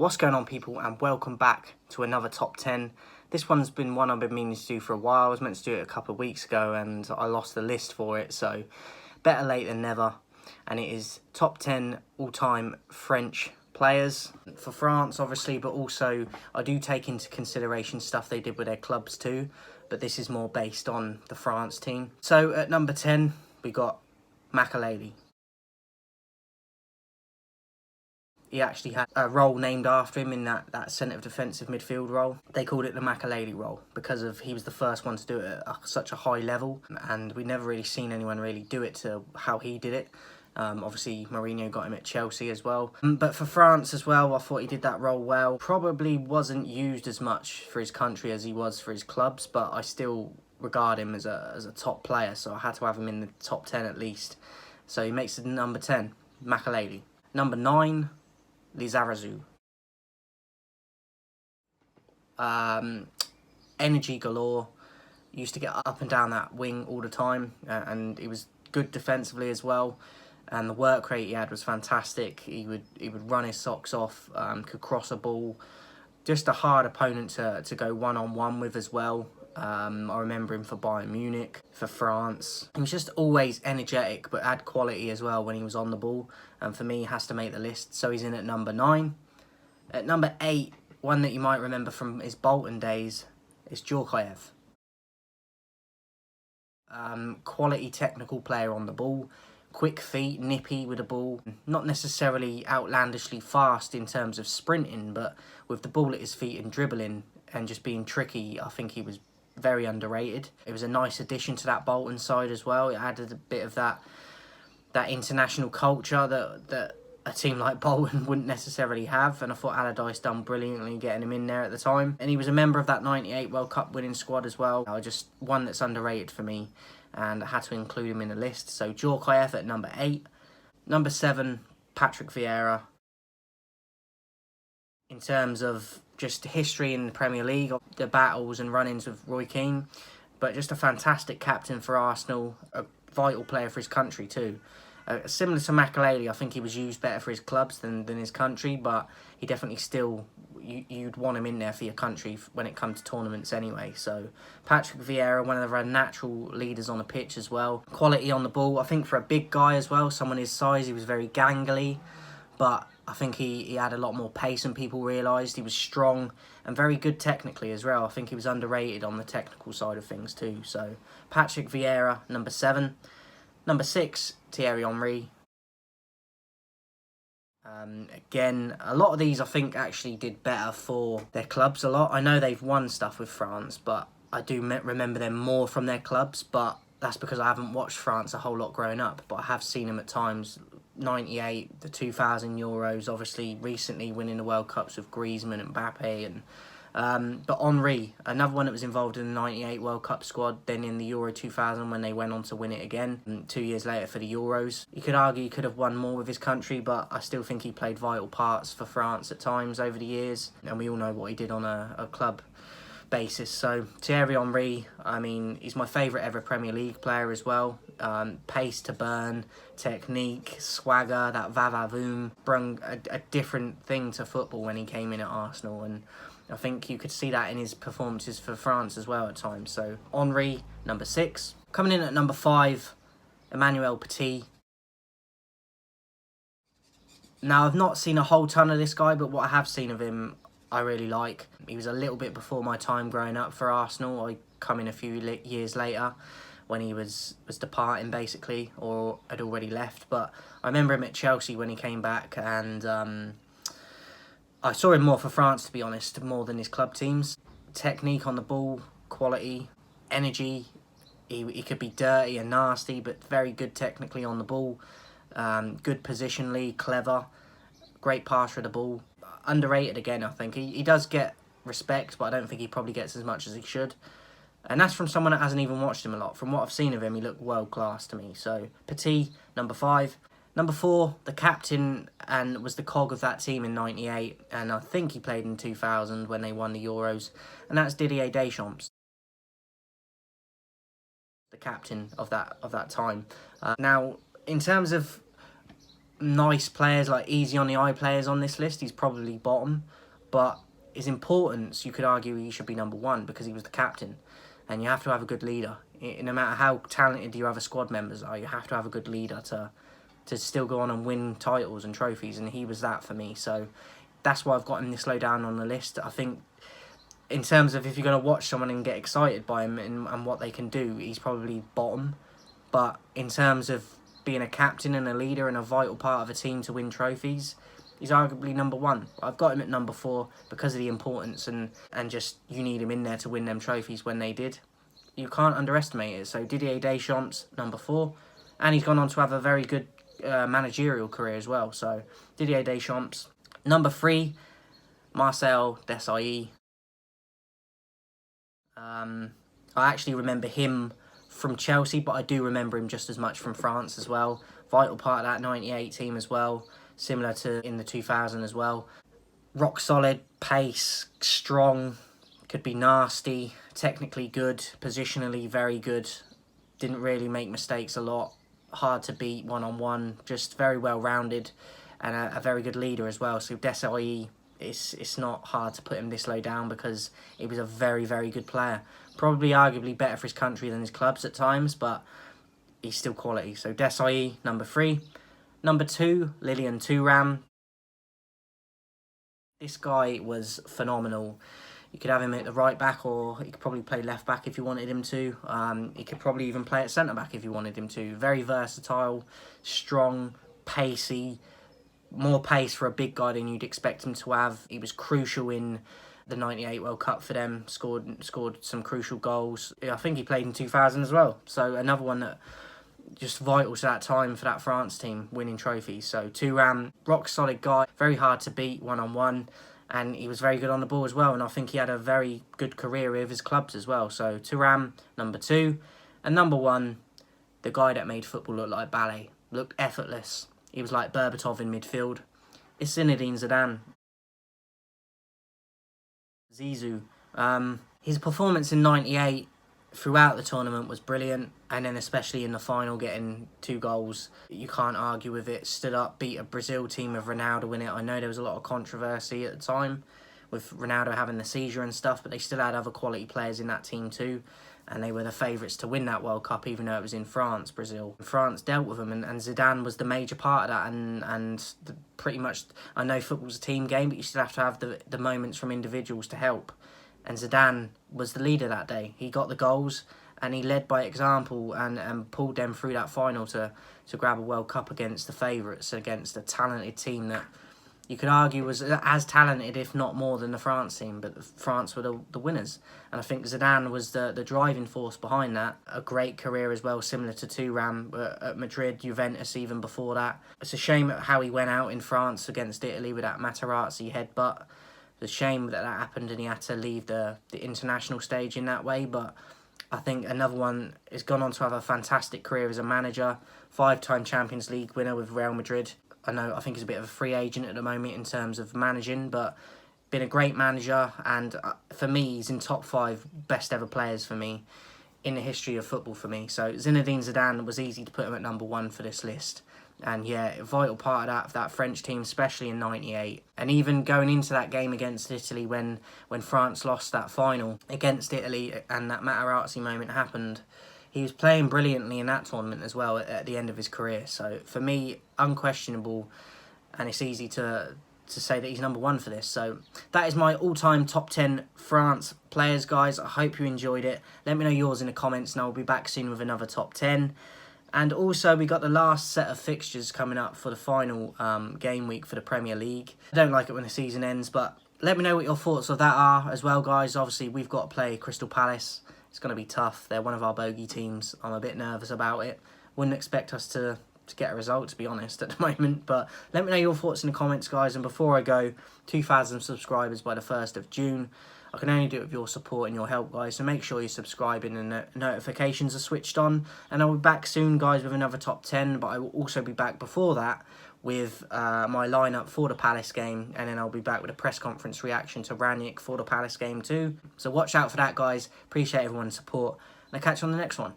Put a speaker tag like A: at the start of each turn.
A: What's going on, people, and welcome back to another top 10. This one's been one I've been meaning to do for a while. I was meant to do it a couple of weeks ago and I lost the list for it, so better late than never. And it is top 10 all-time French players for France, obviously, but also I do take into consideration stuff they did with their clubs too, but this is more based on the France team. So at number 10, we got Makelele. He actually had a role named after him in that centre of defensive midfield role. They called it the Makelele role because he was the first one to do it at such a high level, and we've never really seen anyone really do it to how he did it. Obviously, Mourinho got him at Chelsea as well. But for France as well, I thought he did that role well. Probably wasn't used as much for his country as he was for his clubs, but I still regard him as a top player, so I had to have him in the top 10 at least. So he makes it number 10, Makelele. Number 9, Lizarazu. Energy galore. Used to get up and down that wing all the time, and he was good defensively as well. And the work rate he had was fantastic. He would run his socks off. Could cross a ball. Just a hard opponent to go one-on-one with as well. I remember him for Bayern Munich, for France. He was just always energetic, but had quality as well when he was on the ball. And for me, he has to make the list, so he's in at number 9. At number 8, one that you might remember from his Bolton days, is Djorkaeff. Quality technical player on the ball. Quick feet, nippy with the ball. Not necessarily outlandishly fast in terms of sprinting, but with the ball at his feet and dribbling and just being tricky, I think he was very underrated. It was a nice addition to that Bolton side as well. It added a bit of that international culture that a team like Bolton wouldn't necessarily have, and I thought Allardyce done brilliantly getting him in there at the time. And he was a member of that 98 World Cup winning squad as well. Just one that's underrated for me, and I had to include him in the list. So Djorkaeff at number 8. Number 7, Patrick Vieira. In terms of just history in the Premier League, the battles and run-ins with Roy Keane, but just a fantastic captain for Arsenal, a vital player for his country too. Similar to Makelele, I think he was used better for his clubs than his country, but he definitely still, you'd want him in there for your country when it comes to tournaments anyway. So Patrick Vieira, one of the natural leaders on the pitch as well. Quality on the ball, I think for a big guy as well, someone his size, he was very gangly, but I think he had a lot more pace than people realised. He was strong and very good technically as well. I think he was underrated on the technical side of things too. So Patrick Vieira, number 7. Number 6, Thierry Henry. Again, a lot of these I think actually did better for their clubs a lot. I know they've won stuff with France, but I do remember them more from their clubs, but that's because I haven't watched France a whole lot growing up, but I have seen them at times. 98, the 2000 Euros, obviously recently winning the World Cups with Griezmann and Mbappe, and but Henry, another one that was involved in the 98 World Cup squad, then in the Euro 2000 when they went on to win it again, 2 years later for the Euros. You could argue he could have won more with his country, but I still think he played vital parts for France at times over the years, and we all know what he did on a club basis. So Thierry Henry, I mean, he's my favourite ever Premier League player as well. Pace to burn, technique, swagger, that va-va-voom, brought a different thing to football when he came in at Arsenal, and I think you could see that in his performances for France as well at times. So Henry, number 6. Coming in at number 5, Emmanuel Petit. Now, I've not seen a whole ton of this guy, but what I have seen of him, I really like. He was a little bit before my time growing up for Arsenal. I come in a few years later when he was departing basically, or had already left. But I remember him at Chelsea when he came back, and I saw him more for France, to be honest, more than his club teams. Technique on the ball, quality, energy. He could be dirty and nasty, but very good technically on the ball. Good positionally, clever, great passer of the ball. Underrated again, I think. He does get respect, but I don't think he probably gets as much as he should. And that's from someone that hasn't even watched him a lot. From what I've seen of him, he looked world class to me. So Petit, number 5. Number 4, the captain, and was the cog of that team in 98, and I think he played in 2000 when they won the Euros, and that's Didier Deschamps, the captain of that time. Now, in terms of nice players, like easy on the eye players on this list, he's probably bottom. But his importance, you could argue he should be number one because he was the captain. And you have to have a good leader. No matter how talented your other squad members are, you have to have a good leader to still go on and win titles and trophies. And he was that for me. So that's why I've got him this low down on the list. I think in terms of if you're going to watch someone and get excited by him and what they can do, he's probably bottom. But in terms of being a captain and a leader and a vital part of a team to win trophies, he's arguably number one. I've got him at number 4 because of the importance and just you need him in there to win them trophies when they did. You can't underestimate it. So Didier Deschamps, number 4. And he's gone on to have a very good managerial career as well. So Didier Deschamps. Number 3, Marcel Desailly. I actually remember him from Chelsea, but I do remember him just as much from France as well. Vital part of that 98 team as well, similar to in the 2000 as well. Rock solid, pace, strong, could be nasty, technically good, positionally very good. Didn't really make mistakes a lot. Hard to beat one-on-one, just very well-rounded and a very good leader as well. So Desailly, it's not hard to put him this low down because he was a very, very good player. Probably arguably better for his country than his clubs at times, but he's still quality. So Desailly, number 3. Number 2, Lilian Thuram. This guy was phenomenal. You could have him at the right back, or he could probably play left back if you wanted him to. He could probably even play at centre back if you wanted him to. Very versatile, strong, pacey. More pace for a big guy than you'd expect him to have. He was crucial in the 98 World Cup for them. Scored some crucial goals. I think he played in 2000 as well. So another one that just vital to that time for that France team, winning trophies. So Thuram, rock solid guy, very hard to beat one-on-one. And he was very good on the ball as well. And I think he had a very good career with his clubs as well. So Thuram, number 2. And number 1, the guy that made football look like ballet. Looked effortless. He was like Berbatov in midfield. It's Zinedine Zidane. Zizou. His performance in 98 throughout the tournament was brilliant. And then especially in the final, getting 2 goals. You can't argue with it. Stood up, beat a Brazil team with Ronaldo in it. I know there was a lot of controversy at the time with Ronaldo having the seizure and stuff, but they still had other quality players in that team too. And they were the favourites to win that World Cup, even though it was in France, Brazil. France dealt with them, and Zidane was the major part of that. And pretty much, I know football's a team game, but you still have to have the moments from individuals to help. And Zidane was the leader that day. He got the goals, and he led by example and pulled them through that final to grab a World Cup against the favourites, against a talented team that you could argue was as talented, if not more, than the France team, but France were the winners. And I think Zidane was the driving force behind that. A great career as well, similar to Thuram at Madrid, Juventus even before that. It's a shame how he went out in France against Italy with that Materazzi headbutt. It's a shame that happened and he had to leave the international stage in that way, but I think another one has gone on to have a fantastic career as a manager. 5-time Champions League winner with Real Madrid. I think he's a bit of a free agent at the moment in terms of managing, but been a great manager, and for me, he's in top 5 best ever players for me in the history of football for me. So Zinedine Zidane was easy to put him at number 1 for this list. And yeah, a vital part of that French team, especially in 98. And even going into that game against Italy when France lost that final against Italy and that Materazzi moment happened, he was playing brilliantly in that tournament as well at the end of his career. So for me, unquestionable, and it's easy to say that he's number 1 for this. So that is my all-time top 10 France players, guys. I hope you enjoyed it. Let me know yours in the comments, and I'll be back soon with another top 10. And also, we got the last set of fixtures coming up for the final game week for the Premier League. I don't like it when the season ends, but let me know what your thoughts of that are as well, guys. Obviously, we've got to play Crystal Palace. It's going to be tough. They're one of our bogey teams. I'm a bit nervous about it. Wouldn't expect us to get a result, to be honest, at the moment. But let me know your thoughts in the comments, guys. And before I go, 2,000 subscribers by the 1st of June. I can only do it with your support and your help, guys. So make sure you're subscribing and the notifications are switched on. And I'll be back soon, guys, with another top 10. But I will also be back before that with my lineup for the Palace game. And then I'll be back with a press conference reaction to Ranić for the Palace game too. So watch out for that, guys. Appreciate everyone's support. And I'll catch you on the next one.